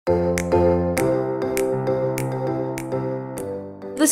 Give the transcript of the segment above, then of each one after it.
This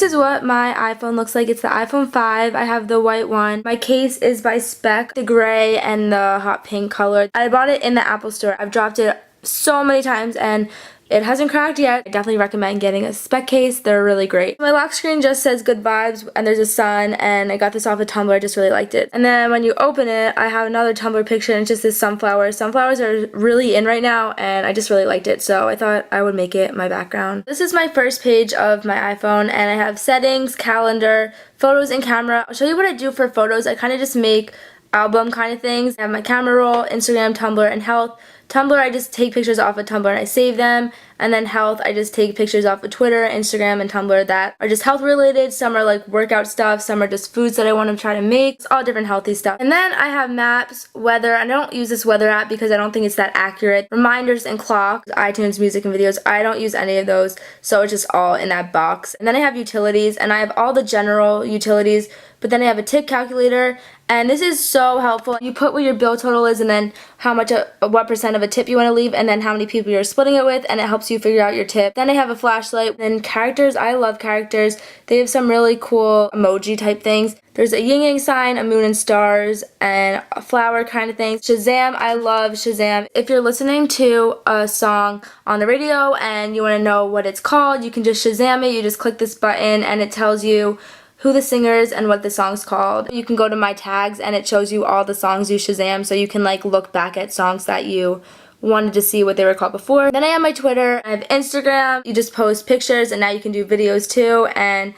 is what my iPhone looks like. It's the iPhone 5. I have the white one. My case is by Spec, the gray and the hot pink color. I bought it in the Apple store. I've dropped it so many times and it hasn't cracked yet. I definitely recommend getting a Spec case. They're really great. My lock screen just says good vibes and there's a sun, and I got this off of Tumblr. I just really liked it. And then when you open it, I have another Tumblr picture and it's just this sunflower. Sunflowers are really in right now and I just really liked it, so I thought I would make it my background. This is my first page of my iPhone and I have settings, calendar, photos, and camera. I'll show you what I do for photos. I kind of just make album kind of things. I have my camera roll, Instagram, Tumblr, and health. Tumblr, I just take pictures off of Tumblr and I save them. And then health, I just take pictures off of Twitter, Instagram, and Tumblr that are just health related. Some are like workout stuff, some are just foods that I want to try to make. It's all different healthy stuff. And then I have maps, weather. I don't use this weather app because I don't think it's that accurate. Reminders and clocks, iTunes, music, and videos. I don't use any of those, so it's just all in that box. And then I have utilities, and I have all the general utilities, but then I have a tip calculator, and this is so helpful. You put what your bill total is and then what percent of a tip you want to leave and then how many people you're splitting it with, and it helps you figure out your tip. Then I have a flashlight. Then characters, I love characters. They have some really cool emoji type things. There's a yin yang sign, a moon and stars, and a flower kind of thing. Shazam, I love Shazam. If you're listening to a song on the radio and you want to know what it's called, you can just Shazam it. You just click this button and it tells you who the singer is and what the song's called. You can go to my tags and it shows you all the songs you Shazam, so you can like look back at songs that you wanted to see what they were called before. Then I have my Twitter, I have Instagram. You just post pictures and now you can do videos too, and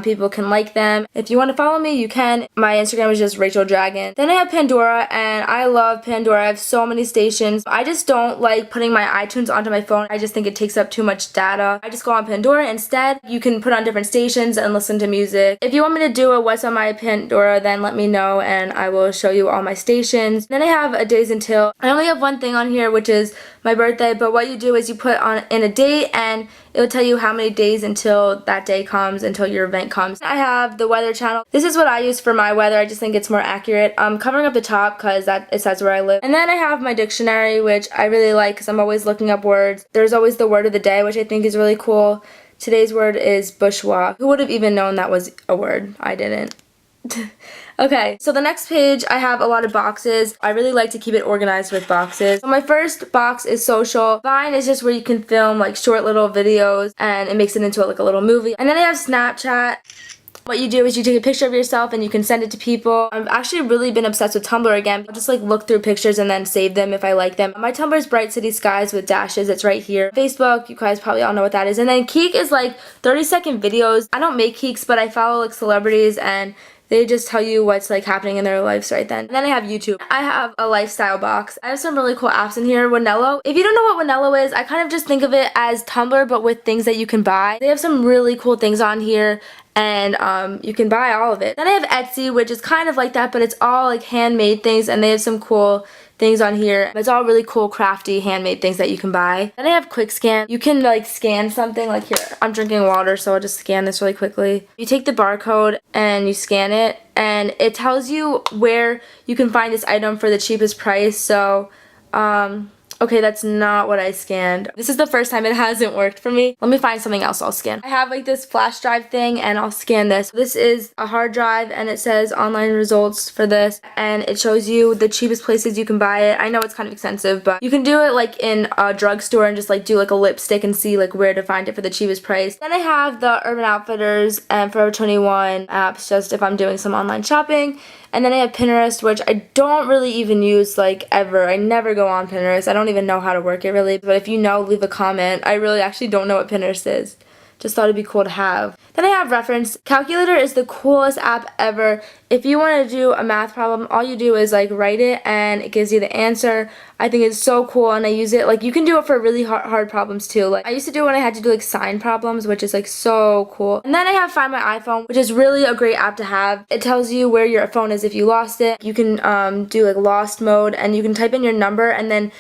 people can like them. If you want to follow me, you can. My Instagram is just Rachel Dragon. Then I have Pandora, and I love Pandora. I have so many stations. I just don't like putting my iTunes onto my phone. I just think it takes up too much data. I just go on Pandora instead. You can put on different stations and listen to music. If you want me to do a what's on my Pandora, then let me know and I will show you all my stations. Then I have a days until. I only have one thing on here, which is my birthday, but what you do is you put on in a date and it will tell you how many days until that day comes, until your event comes. I have the weather channel. This is what I use for my weather. I just think it's more accurate. I'm covering up the top because it says where I live. And then I have my dictionary, which I really like because I'm always looking up words. There's always the word of the day, which I think is really cool. Today's word is bourgeois. Who would have even known that was a word? I didn't. Okay, so the next page, I have a lot of boxes. I really like to keep it organized with boxes. So my first box is social. Vine is just where you can film like short little videos and it makes it into like a little movie. And then I have Snapchat. What you do is you take a picture of yourself and you can send it to people. I've actually really been obsessed with Tumblr again. I'll just like look through pictures and then save them if I like them. My Tumblr is Bright City Skies with dashes. It's right here. Facebook, you guys probably all know what that is. And then Keek is like 30-second videos. I don't make Keeks, but I follow like celebrities and they just tell you what's like happening in their lives right then. And then I have YouTube. I have a lifestyle box. I have some really cool apps in here. Wanello. If you don't know what Wanello is, I kind of just think of it as Tumblr but with things that you can buy. They have some really cool things on here and you can buy all of it. Then I have Etsy, which is kind of like that, but it's all like handmade things and they have some cool things on here. It's all really cool, crafty, handmade things that you can buy. Then I have Quick Scan. You can like scan something, like here, I'm drinking water, so I'll just scan this really quickly. You take the barcode and you scan it, and it tells you where you can find this item for the cheapest price. So, okay, that's not what I scanned. This is the first time it hasn't worked for me. Let me find something else I'll scan. I have like this flash drive thing and I'll scan this. This is a hard drive and it says online results for this and it shows you the cheapest places you can buy it. I know it's kind of expensive, but you can do it like in a drugstore and just like do like a lipstick and see like where to find it for the cheapest price. Then I have the Urban Outfitters and Forever 21 apps just if I'm doing some online shopping. And then I have Pinterest, which I don't really even use like ever. I never go on Pinterest. I don't even know how to work it really. But if you know, leave a comment. I really actually don't know what Pinterest is. Just thought it'd be cool to have. Then I have Reference. Calculator is the coolest app ever. If you want to do a math problem, all you do is like write it and it gives you the answer. I think it's so cool and I use it. Like you can do it for really hard problems too. Like I used to do it when I had to do like sign problems, which is like so cool. And then I have Find My iPhone, which is really a great app to have. It tells you where your phone is if you lost it. You can do like lost mode and you can type in your number and then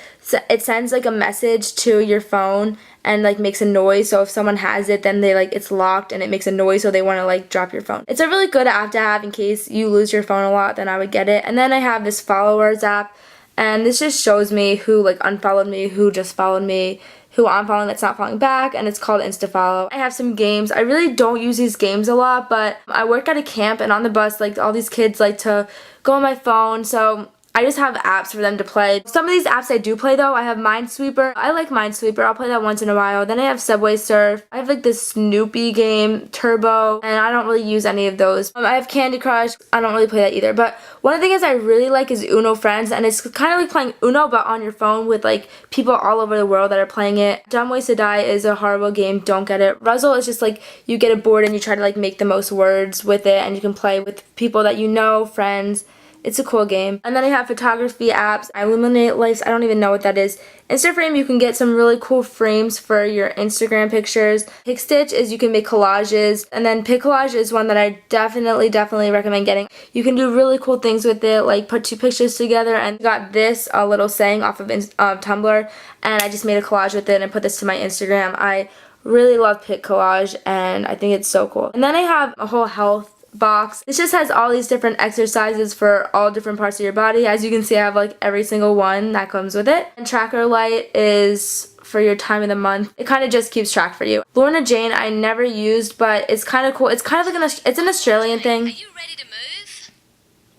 it sends like a message to your phone and like makes a noise. So if someone has it, then they like it's locked and it makes a noise, so they want to like drop your phone. It's a really good app to have in case you lose your phone a lot, then I would get it. And then I have this followers app, and this just shows me who like unfollowed me, who just followed me, who I'm following that's not following back, and it's called InstaFollow. I have some games. I really don't use these games a lot, but I work at a camp, and on the bus, like, all these kids like to go on my phone, so I just have apps for them to play. Some of these apps I do play though. I have Minesweeper. I like Minesweeper. I'll play that once in a while. Then I have Subway Surf. I have like this Snoopy game, Turbo, and I don't really use any of those. I have Candy Crush. I don't really play that either. But one of the things I really like is Uno Friends, and it's kind of like playing Uno but on your phone with like people all over the world that are playing it. Dumb Ways to Die is a horrible game. Don't get it. Ruzzle is just like you get a board and you try to like make the most words with it, and you can play with people that you know, friends. It's a cool game. And then I have photography apps. I Illuminate Lights. I don't even know what that is. Instaframe, you can get some really cool frames for your Instagram pictures. PicStitch is you can make collages. And then PicCollage is one that I definitely recommend getting. You can do really cool things with it, like put two pictures together. And got this little saying off of Tumblr. And I just made a collage with it and put this to my Instagram. I really love PicCollage and I think it's so cool. And then I have a whole health box. This just has all these different exercises for all different parts of your body. As you can see, I have like every single one that comes with it. And Tracker Light is for your time of the month. It kind of just keeps track for you. Lorna Jane I never used, but it's kind of cool. It's kind of like it's an Australian thing. Are you ready to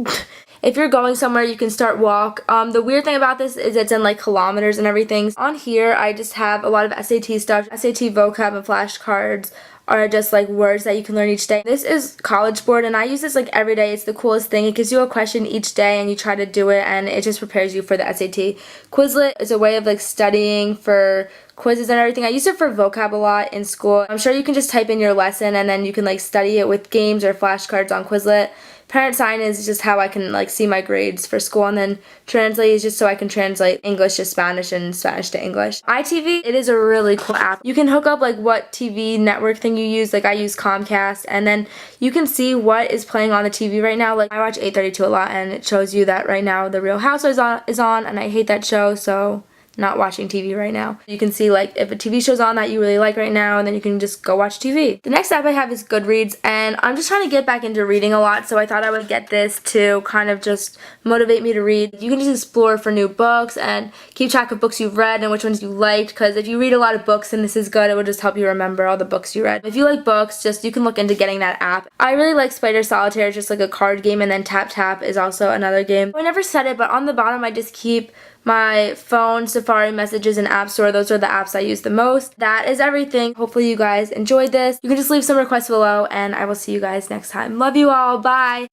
move? If you're going somewhere, you can start walk. The weird thing about this is it's in like kilometers and everything. On here, I just have a lot of SAT stuff. SAT vocab and flashcards are just like words that you can learn each day. This is College Board and I use this like every day. It's the coolest thing. It gives you a question each day and you try to do it and it just prepares you for the SAT. Quizlet is a way of like studying for quizzes and everything. I use it for vocab a lot in school. I'm sure you can just type in your lesson and then you can like study it with games or flashcards on Quizlet. Parent Sign is just how I can like see my grades for school, and then Translate is just so I can translate English to Spanish and Spanish to English. iTV, it is a really cool app. You can hook up like what TV network thing you use. Like I use Comcast, and then you can see what is playing on the TV right now. Like I watch 832 a lot and it shows you that right now The Real Housewives is on and I hate that show, so not watching TV right now. You can see like if a TV show's on that you really like right now, and then you can just go watch TV. The next app I have is Goodreads, and I'm just trying to get back into reading a lot, so I thought I would get this to kind of just motivate me to read. You can just explore for new books and keep track of books you've read and which ones you liked, because if you read a lot of books and this is good, it will just help you remember all the books you read. If you like books, you can look into getting that app. I really like Spider Solitaire, just like a card game, and then Tap Tap is also another game. I never said it, but on the bottom I just keep my phone, Safari, Messages, and App Store. Those are the apps I use the most. That is everything. Hopefully you guys enjoyed this. You can just leave some requests below, and I will see you guys next time. Love you all. Bye!